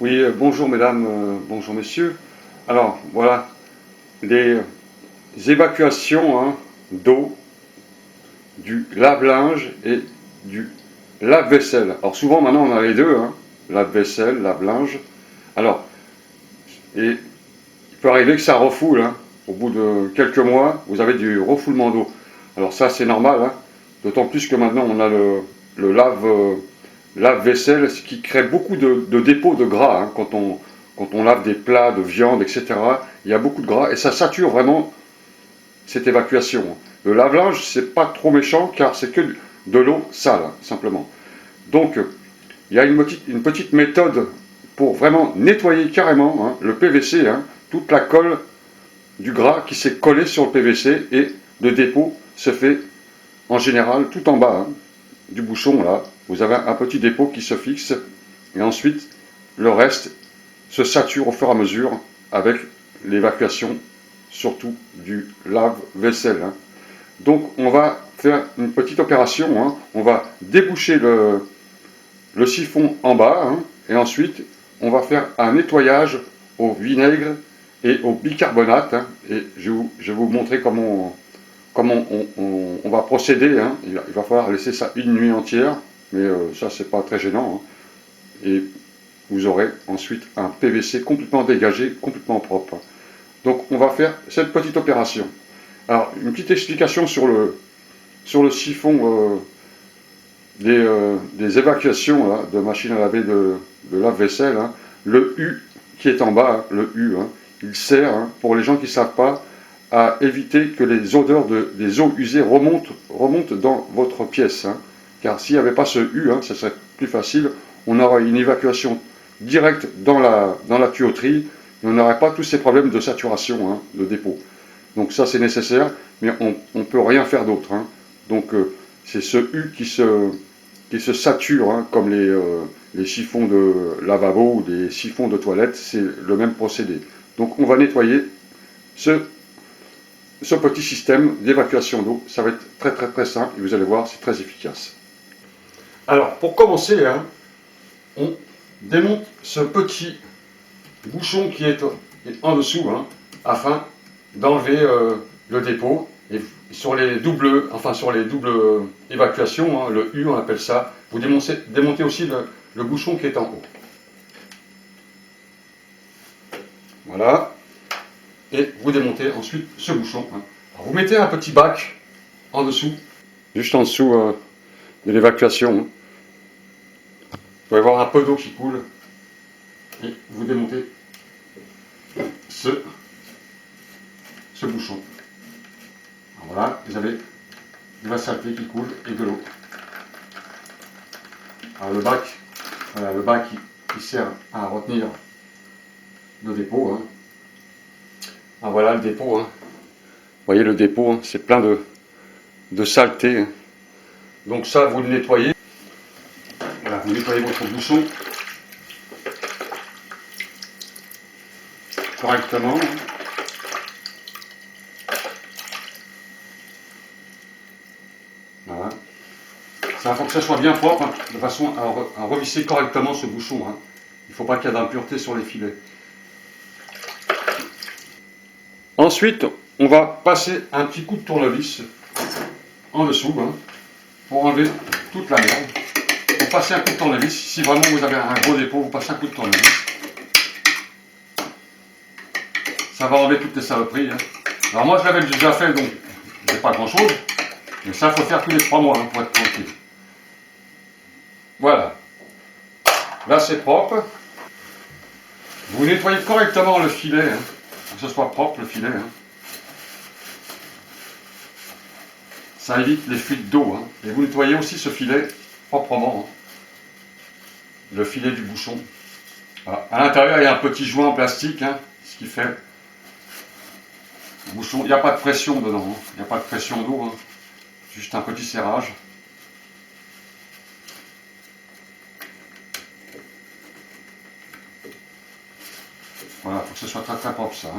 Oui, bonjour mesdames, bonjour messieurs. Alors voilà, les évacuations d'eau du lave-linge et du lave-vaisselle. Alors souvent maintenant on a les deux, lave-vaisselle, lave-linge. Alors, et il peut arriver que ça refoule, au bout de quelques mois, vous avez du refoulement d'eau. Alors ça c'est normal, d'autant plus que maintenant on a le lave-vaisselle, ce qui crée beaucoup de dépôts de gras quand on lave des plats de viande, etc. Il y a beaucoup de gras et ça sature vraiment cette évacuation. Le lave-linge, c'est pas trop méchant car c'est que de l'eau sale, simplement. Donc, il y a une petite méthode pour vraiment nettoyer carrément le PVC, toute la colle du gras qui s'est collée sur le PVC et le dépôt se fait en général tout en bas du bouchon là. Vous avez un petit dépôt qui se fixe et ensuite le reste se sature au fur et à mesure avec l'évacuation surtout du lave-vaisselle. Donc on va faire une petite opération, on va déboucher le siphon en bas et ensuite on va faire un nettoyage au vinaigre et au bicarbonate et je vais vous montrer comment on va procéder. Il va falloir laisser ça une nuit entière, mais ça c'est pas très gênant. Et vous aurez ensuite un PVC complètement dégagé, complètement propre. Donc on va faire cette petite opération. Alors une petite explication sur le siphon des évacuations de machine à laver de lave-vaisselle. Le U qui est en bas, le U, il sert, pour les gens qui ne savent pas, à éviter que les odeurs des eaux usées remontent dans votre pièce. Car s'il n'y avait pas ce U, ça serait plus facile. On aurait une évacuation directe dans la tuyauterie et on n'aurait pas tous ces problèmes de saturation de dépôt. Donc ça c'est nécessaire, mais on ne peut rien faire d'autre. Donc c'est ce U qui se sature, comme les siphons de lavabo ou des siphons de toilette, c'est le même procédé. Donc on va nettoyer ce petit système d'évacuation d'eau. Ça va être très très très simple et vous allez voir, c'est très efficace. Alors pour commencer, on démonte ce petit bouchon qui est en dessous, afin d'enlever le dépôt. Et sur les doubles évacuations, le U on appelle ça, vous démontez aussi le bouchon qui est en haut. Voilà. Et vous démontez ensuite ce bouchon. Alors, vous mettez un petit bac en dessous, juste en dessous de l'évacuation. Vous pouvez voir un peu d'eau qui coule. Et vous démontez ce bouchon. Alors voilà, vous avez de la saleté qui coule et de l'eau. Alors le bac, voilà, le bac qui sert à retenir le dépôt. Alors voilà le dépôt. Vous voyez le dépôt, c'est plein de saleté. Donc ça, vous le nettoyez. Voilà, vous nettoyez votre bouchon correctement. Voilà. Ça faut que ça soit bien propre, de façon à revisser correctement ce bouchon. Il ne faut pas qu'il y ait d'impureté sur les filets. Ensuite, on va passer un petit coup de tournevis en dessous pour enlever toute la merde. Vous passez un coup de tournevis. Si vraiment vous avez un gros dépôt, vous passez un coup de tournevis. Ça va enlever toutes les saloperies. Alors moi, je l'avais déjà fait, donc c'est pas grand-chose. Mais ça, il faut faire tous les 3 mois pour être tranquille. Voilà. Là, c'est propre. Vous nettoyez correctement le filet, que ce soit propre le filet. Ça évite les fuites d'eau. Et vous nettoyez aussi ce filet proprement. Le filet du bouchon. Voilà. À l'intérieur, il y a un petit joint en plastique, ce qui fait le bouchon. Il n'y a pas de pression dedans. Il n'y a pas de pression d'eau. Juste un petit serrage. Voilà, il faut que ce soit très très propre ça.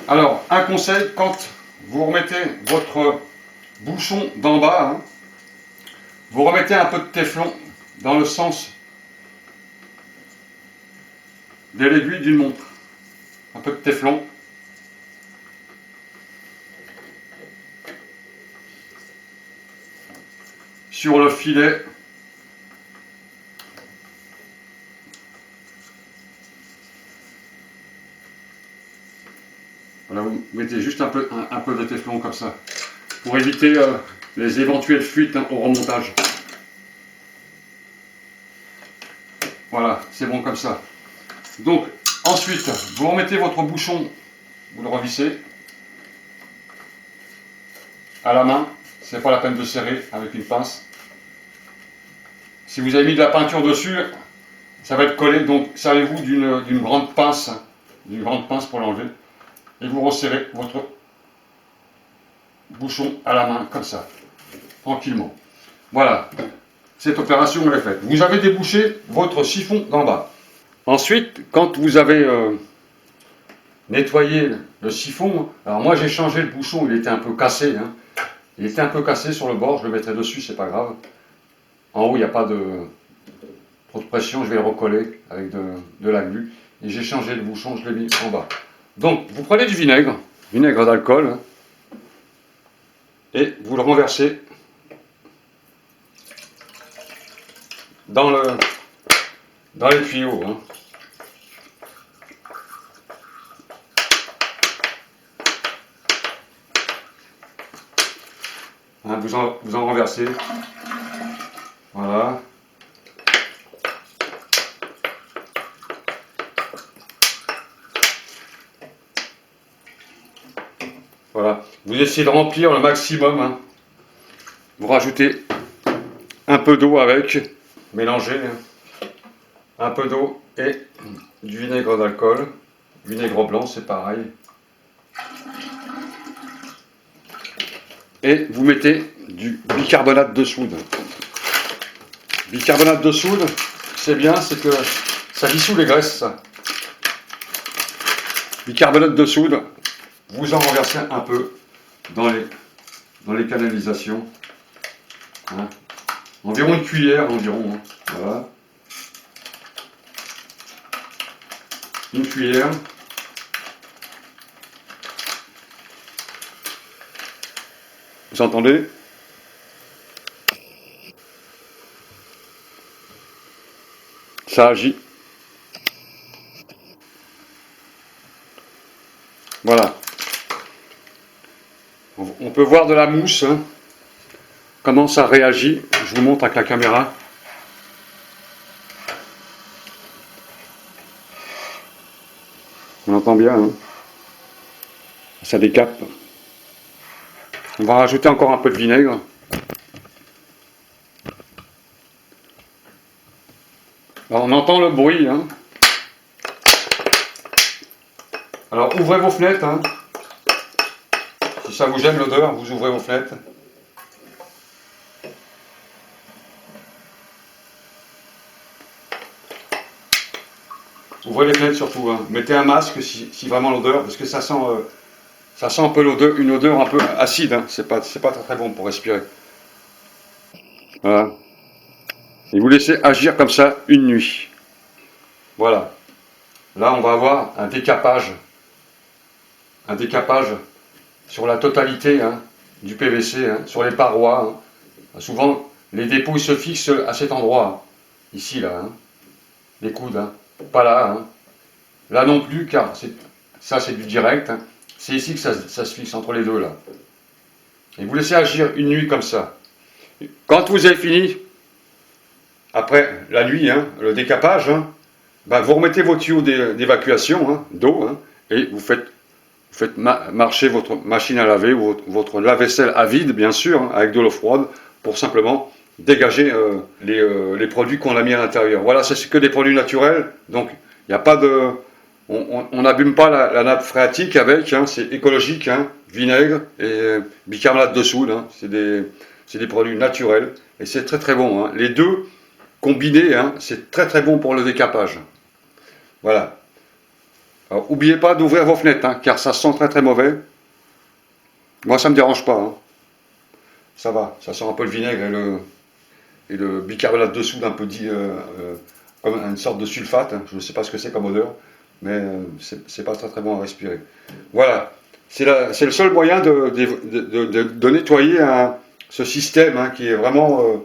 Alors, un conseil, quand vous remettez votre bouchon d'en bas, vous remettez un peu de téflon dans le sens de l'aiguille d'une montre. Un peu de téflon. Sur le filet. Voilà, vous mettez juste un peu de téflon comme ça, pour éviter les éventuelles fuites au remontage. Voilà, c'est bon comme ça. Donc, ensuite, vous remettez votre bouchon, vous le revissez à la main, c'est pas la peine de serrer avec une pince. Si vous avez mis de la peinture dessus, ça va être collé, donc servez-vous d'une grande pince pour l'enlever, et vous resserrez votre bouchon à la main, comme ça, tranquillement. Voilà, cette opération est faite. Vous avez débouché votre siphon d'en bas. Ensuite, quand vous avez nettoyé le siphon, alors moi j'ai changé le bouchon, il était un peu cassé, hein. Il était un peu cassé sur le bord, je le mettrai dessus, c'est pas grave. En haut, il n'y a pas trop de pression, je vais le recoller avec de la glu. Et j'ai changé le bouchon, je l'ai mis en bas. Donc, vous prenez du vinaigre d'alcool, hein, et vous le renversez dans les tuyaux. Hein. Hein, vous en renversez. Voilà. Voilà. Vous essayez de remplir le maximum. Hein. Vous rajoutez un peu d'eau avec. Mélangez. Hein. Un peu d'eau et du vinaigre d'alcool. Vinaigre blanc, c'est pareil. Et vous mettez du bicarbonate de soude. Bicarbonate de soude, c'est bien, c'est que ça dissout les graisses. Ça. Bicarbonate de soude, vous en renversez un peu dans les canalisations. Hein. Environ une cuillère, environ. Hein. Voilà. Une cuillère. Vous entendez? Ça agit. Voilà. On peut voir de la mousse. Hein. Comment ça réagit. Je vous montre avec la caméra. On entend bien. Hein. Ça décape. On va rajouter encore un peu de vinaigre. Alors on entend le bruit. Hein. Alors ouvrez vos fenêtres. Hein. Si ça vous gêne l'odeur, vous ouvrez vos fenêtres. Ouvrez les fenêtres surtout. Hein. Mettez un masque si vraiment l'odeur, parce que ça sent un peu une odeur un peu acide. Hein. C'est pas très bon pour respirer. Voilà. Et vous laissez agir comme ça une nuit. Voilà. Là, on va avoir un décapage. Un décapage sur la totalité hein, du PVC, hein, sur les parois. Hein. Souvent, les dépôts ils se fixent à cet endroit. Hein. Ici, là. Hein. Les coudes. Hein. Pas là. Hein. Là non plus, car ça, c'est du direct. Hein. C'est ici que ça se fixe entre les deux, là. Et vous laissez agir une nuit comme ça. Quand vous avez fini, après la nuit, hein, le décapage, hein, ben vous remettez vos tuyaux d'évacuation hein, d'eau hein, et vous faites marcher votre machine à laver ou votre lave-vaisselle à vide, bien sûr, hein, avec de l'eau froide, pour simplement dégager les produits qu'on a mis à l'intérieur. Voilà, c'est que des produits naturels, donc il n'y a pas de... On n'abîme pas la nappe phréatique avec, hein, c'est écologique, hein, vinaigre et bicarbonate de soude, hein, c'est des produits naturels et c'est très très bon. Hein. Les deux combinés, hein, c'est très très bon pour le décapage. Voilà. Alors, n'oubliez pas d'ouvrir vos fenêtres, hein, car ça sent très très mauvais. Moi, ça ne me dérange pas. Hein. Ça va, ça sent un peu le vinaigre et le bicarbonate de soude un peu comme une sorte de sulfate, hein. Je ne sais pas ce que c'est comme odeur, mais c'est pas très très bon à respirer. Voilà, c'est le seul moyen de nettoyer ce système, hein, qui est vraiment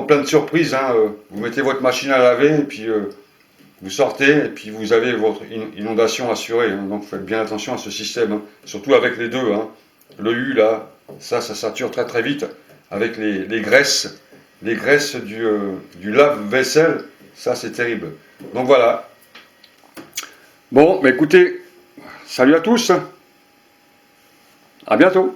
plein de surprises, hein. Vous mettez votre machine à laver et puis vous sortez et puis vous avez votre inondation assurée, hein. Donc faites bien attention à ce système, hein. Surtout avec les deux, hein. Le U là, ça sature très très vite avec les graisses du lave-vaisselle, ça c'est terrible. Donc voilà. Bon, bah écoutez, salut à tous, à bientôt.